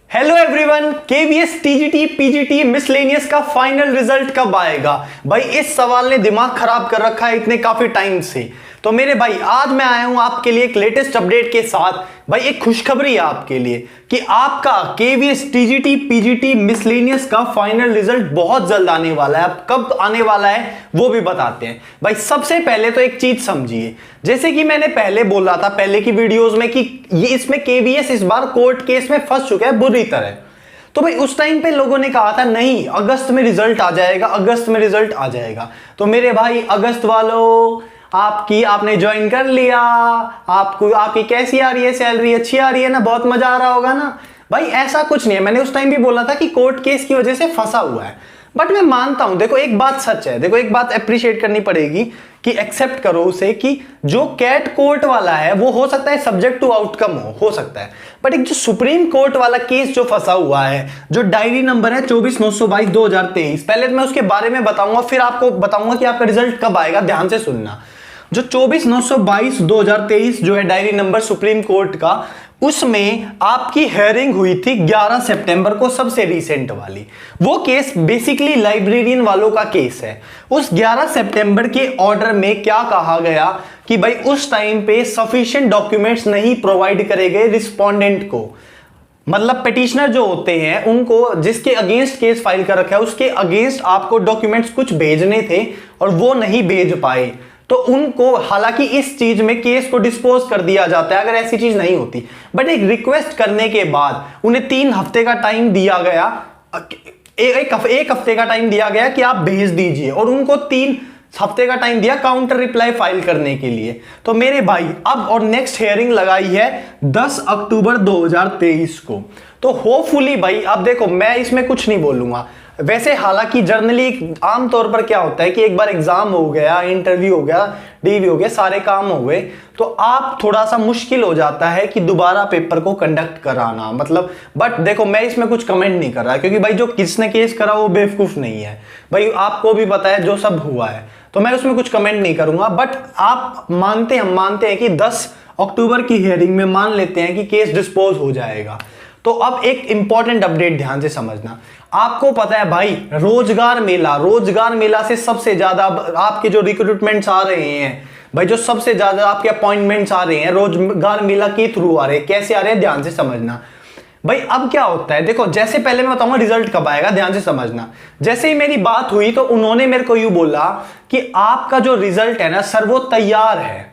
Hello everyone, KVS TGT PGT miscellaneous का final result कब आएगा? भाई इस सवाल ने दिमाग खराब कर रखा है इतने काफी टाइम से। तो मेरे भाई आज मैं आया हूं आपके लिए एक लेटेस्ट अपडेट के साथ। भाई एक खुशखबरी है आपके लिए कि आपका केवीएस टीजीटी पीजीटी मिसलेनियस का फाइनल रिजल्ट बहुत जल्द आने वाला है। अब कब आने वाला है वो भी बताते हैं। भाई सबसे पहले तो एक चीज समझिए, जैसे कि मैंने पहले बोला था पहले की वीडियोस में कि ये इसमें केवीएस इस बार कोर्ट केस में फंस चुका है बुरी तरह। तो भाई उस टाइम पे लोगों ने कहा था नहीं अगस्त में रिजल्ट आ जाएगा, अगस्त में रिजल्ट आ जाएगा। तो मेरे भाई अगस्त वालों आपने ज्वाइन कर लिया। आपको आपकी कैसी आ रही है सैलरी? अच्छी आ रही है ना? बहुत मजा आ रहा होगा ना? भाई ऐसा कुछ नहीं है। मैंने उस टाइम भी बोला था कि कोर्ट केस की वजह से फंसा हुआ है, बट मैं मानता हूं। देखो एक बात सच है, देखो एक बात अप्रिशिएट करनी पड़ेगी कि एक्सेप्ट करो उसे कि जो कैट कोर्ट वाला है वो हो सकता है सब्जेक्ट टू आउटकम हो सकता है, बट एक जो सुप्रीम कोर्ट वाला केस जो फंसा हुआ है, जो डायरी नंबर है 24/922/2023, पहले तो मैं उसके बारे में बताऊंगा, फिर आपको बताऊंगा कि आपका रिजल्ट कब आएगा। ध्यान से सुनना। जो 24/922/2023 जो है डायरी नंबर सुप्रीम कोर्ट का, उसमें आपकी हेयरिंग हुई थी 11 सितंबर को, सबसे रिसेंट वाली। वो केस बेसिकली लाइब्रेरियन वालों का केस है। उस 11 सितंबर के ऑर्डर में क्या कहा गया कि भाई उस टाइम पे सफिशिएंट डॉक्यूमेंट्स नहीं प्रोवाइड करे गए रिस्पोंडेंट को, मतलब पिटिशनर जो होते हैं उनको, जिसके अगेंस्ट केस फाइल कर रखा है उसके अगेंस्ट आपको डॉक्यूमेंट्स कुछ भेजने थे और वो नहीं भेज पाए। तो उनको, हालांकि इस चीज में केस को डिस्पोज कर दिया जाता है अगर ऐसी चीज नहीं होती, बट एक रिक्वेस्ट करने के बाद उन्हें 3 हफ्ते का टाइम दिया गया, एक हफ्ते का टाइम दिया गया कि आप भेज दीजिए, और उनको 3 हफ्ते का टाइम दिया काउंटर रिप्लाई फाइल करने के लिए। तो मेरे भाई अब और नेक्स्ट हियरिंग लगाई है 10 अक्टूबर 2023 को। तो होपफुली भाई, अब देखो मैं इसमें कुछ नहीं बोलूंगा वैसे, हालांकि जर्नली आमतौर पर क्या होता है कि एक बार एग्जाम हो गया, इंटरव्यू हो गया, डीवी हो गया, सारे काम हो गए, तो आप थोड़ा सा मुश्किल हो जाता है कि दोबारा पेपर को कंडक्ट कराना, मतलब। बट देखो मैं इसमें कुछ कमेंट नहीं कर रहा क्योंकि भाई जो किसने केस करा वो बेवकूफ नहीं है भाई, आपको भी पता है जो सब हुआ है, तो मैं उसमें कुछ कमेंट नहीं करूंगा। बट हम मानते हैं कि 10 अक्टूबर की हियरिंग में मान लेते हैं कि केस डिस्पोज हो जाएगा। तो अब एक इंपॉर्टेंट अपडेट ध्यान से समझना। आपको पता है भाई रोजगार मेला से सबसे ज्यादा आपके जो रिक्रूटमेंट्स आ रहे हैं भाई, जो सबसे ज्यादा आपके अपॉइंटमेंट्स आ रहे हैं रोजगार मेला के थ्रू आ रहे हैं। कैसे आ रहे हैं ध्यान से समझना भाई। अब क्या होता है, देखो जैसे पहले मैं बताऊंगा रिजल्ट कब आएगा, ध्यान से समझना। जैसे ही मेरी बात हुई तो उन्होंने मेरे को यूं बोला कि आपका जो रिजल्ट है ना सर वो तैयार है,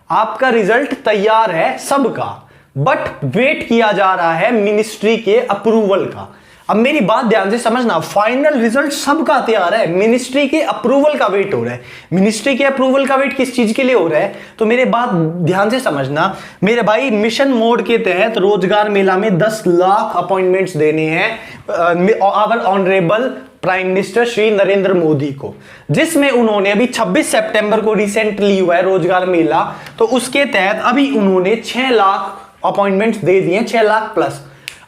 आपका रिजल्ट तैयार है सबका, बट वेट किया जा रहा है मिनिस्ट्री के अप्रूवल का। अब मेरी बात ध्यान से समझना, फाइनल रिजल्ट सबका तैयार है, मिनिस्ट्री के अप्रूवल का वेट हो रहा है। मिनिस्ट्री के अप्रूवल का वेट किस चीज के लिए हो रहा है? तो मेरे बात ध्यान से समझना मेरे भाई, मिशन मोड के तहत रोजगार मेला में 10 लाख अपॉइंटमेंट्स देने हैं our honourable prime minister Shri Narendra Modi को, जिसमें उन्होंने अभी 26 सितंबर को रिसेंटली हुआ है रोजगार मेला, तो उसके तहत अभी उन्होंने 6 लाख अपॉइंटमेंट्स दे दिए, 6 लाख प्लस।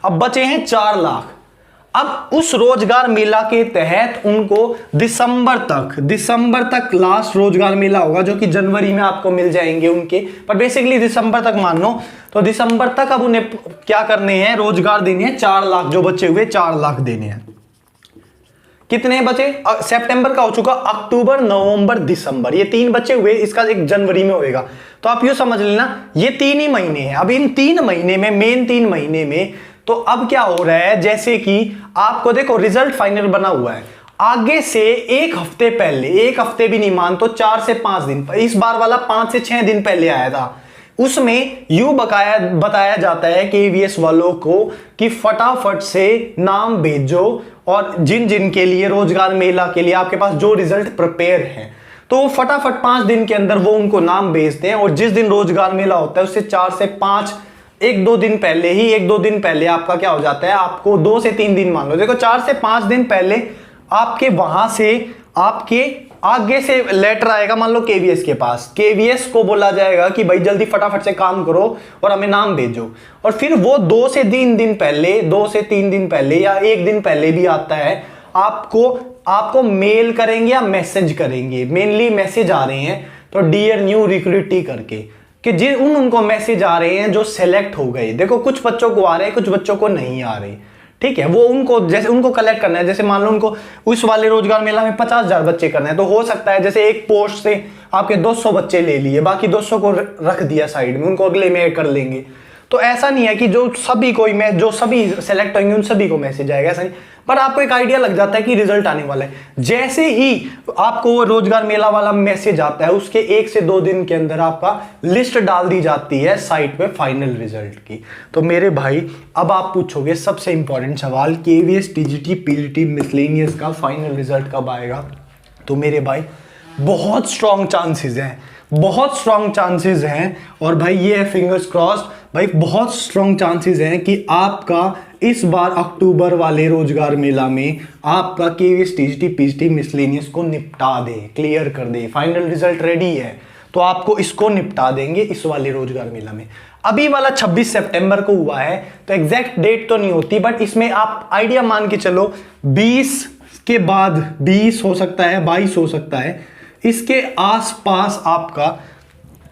अब बचे हैं 4 लाख। अब उस रोजगार मेला के तहत उनको दिसंबर तक लास्ट रोजगार मेला होगा, जो कि जनवरी में आपको मिल जाएंगे उनके, पर बेसिकली दिसंबर तक मान लो। तो दिसंबर तक अब उन्हें क्या करने हैं, रोजगार देने हैं 4 लाख, जो बचे हुए 4 लाख देने हैं। कितने बचे? सितंबर का हो चुका, अक्टूबर, नवंबर, दिसंबर, ये 3 बचे हुए, इसका एक जनवरी में होएगा। तो आप यूं समझ लेना ये 3 ही महीने हैं। अब इन 3 महीने में, मेन 3 महीने में, तो अब क्या हो रहा है, जैसे कि आपको देखो रिजल्ट फाइनल बना हुआ है, आगे से 1 हफ्ते पहले, 1 हफ्ते भी नहीं मान तो 4 से 5 दिन, इस बार वाला 5 से 6 दिन पहले आया था। उसमें यूं बताया जाता है केवीएस वालों को कि फटाफट से नाम भेजो, और जिन जिन के लिए रोजगार मेला के लिए आपके पास जो रिजल्ट प्रिपेयर है, तो वो फटाफट 5 दिन के अंदर वो उनको नाम भेजते हैं। और जिस दिन रोजगार मेला होता है उससे 4 से 5 1-2 दिन पहले आपका क्या हो जाता है, आपको 2 से 3 दिन मान लो, देखो 4 से 5 दिन पहले आपके वहां से आपके आगे से लेटर आएगा, मान लो केवीएस के पास, केवीएस को बोला जाएगा कि भाई जल्दी फटाफट से काम करो और हमें नाम भेजो। और फिर वो 2 से 3 दिन पहले या 1 दिन पहले भी आता है, आपको मेल करेंगे या मैसेज करेंगे। मेनली मैसेज आ रहे हैं तो डियर न्यू रिक्रूटी करके, कि उनको मैसेज आ रहे हैं जो सेलेक्ट हो गए। देखो कुछ बच्चों को आ रहे हैं, कुछ बच्चों को नहीं आ रहे, ठीक है, वो उनको जैसे उनको कलेक्ट करना है, जैसे मान लो उनको उस वाले रोजगार मेला में 50,000 बच्चे करना है, तो हो सकता है जैसे एक पोस्ट से आपके 200 बच्चे ले लिए, बाकी 200 को रख दिया साइड में, उनको अगले में कर लेंगे। तो ऐसा नहीं है कि जो सभी सेलेक्ट होंगे उन सभी को मैसेज आएगा, ऐसा नहीं, पर आपको एक आइडिया लग जाता है कि रिजल्ट आने वाला है। जैसे ही आपको वो रोजगार मेला वाला मैसेज आता है, उसके 1 से 2 दिन के अंदर आपका लिस्ट डाल दी जाती है साइट पे फाइनल रिजल्ट की। तो मेरे भाई अब आप पूछोगे सबसे इंपॉर्टेंट सवाल, केवीएस टीजीटी पीजीटी मिसलेनियस का फाइनल रिजल्ट कब आएगा? तो मेरे भाई बहुत स्ट्रॉन्ग चांसेस हैं, बहुत स्ट्रॉन्ग चांसेस हैं, और भाई ये है फिंगर्स क्रॉस्ड, भाई बहुत स्ट्रॉन्ग चांसेस हैं कि आपका इस बार अक्टूबर वाले रोजगार मेला में आपका केवीएस टीजीटी पीजीटी मिसलेनियस को निपटा दे, क्लियर कर दे। फाइनल रिजल्ट रेडी है तो आपको इसको निपटा देंगे इस वाले रोजगार मेला में। अभी वाला 26 सितंबर को हुआ है, तो एग्जैक्ट डेट तो नहीं होती, बट इसमें आप आइडिया मान के चलो 20 के बाद 20 हो सकता है, 22 हो सकता है, इसके आसपास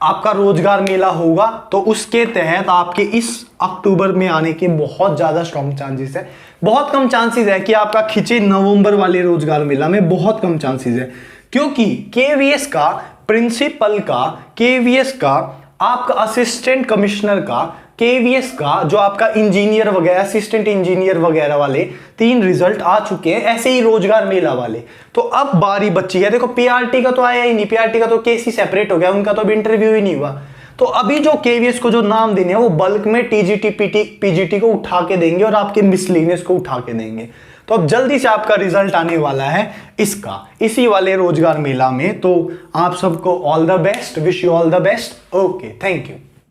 आपका रोजगार मेला होगा। तो उसके तहत आपके इस अक्टूबर में आने के बहुत ज्यादा स्ट्रॉन्ग चांसेस है। बहुत कम चांसेस है कि आपका खिंचे नवंबर वाले रोजगार मेला में, बहुत कम चांसेस है, क्योंकि केवीएस का प्रिंसिपल का, केवीएस का आपका असिस्टेंट कमिश्नर का, केवीएस का जो आपका इंजीनियर वगैरह, असिस्टेंट इंजीनियर वगैरह वाले 3 रिजल्ट आ चुके हैं, ऐसे ही रोजगार मेला वाले। तो अब बारी बची है, देखो पीआरटी का तो आया ही नहीं, पीआरटी का तो केस ही सेपरेट हो गया, उनका तो अभी इंटरव्यू ही नहीं हुआ। तो अभी जो केवीएस को जो नाम देने हैं वो बल्क में टीजीटी पीजीटी को उठा के देंगे और आपके मिसलेनियस को उठा के देंगे। तो अब जल्दी से आपका रिजल्ट आने वाला है इसका, इसी वाले रोजगार मेला में। तो आप सबको all the best, wish you all the best. Okay, thank you.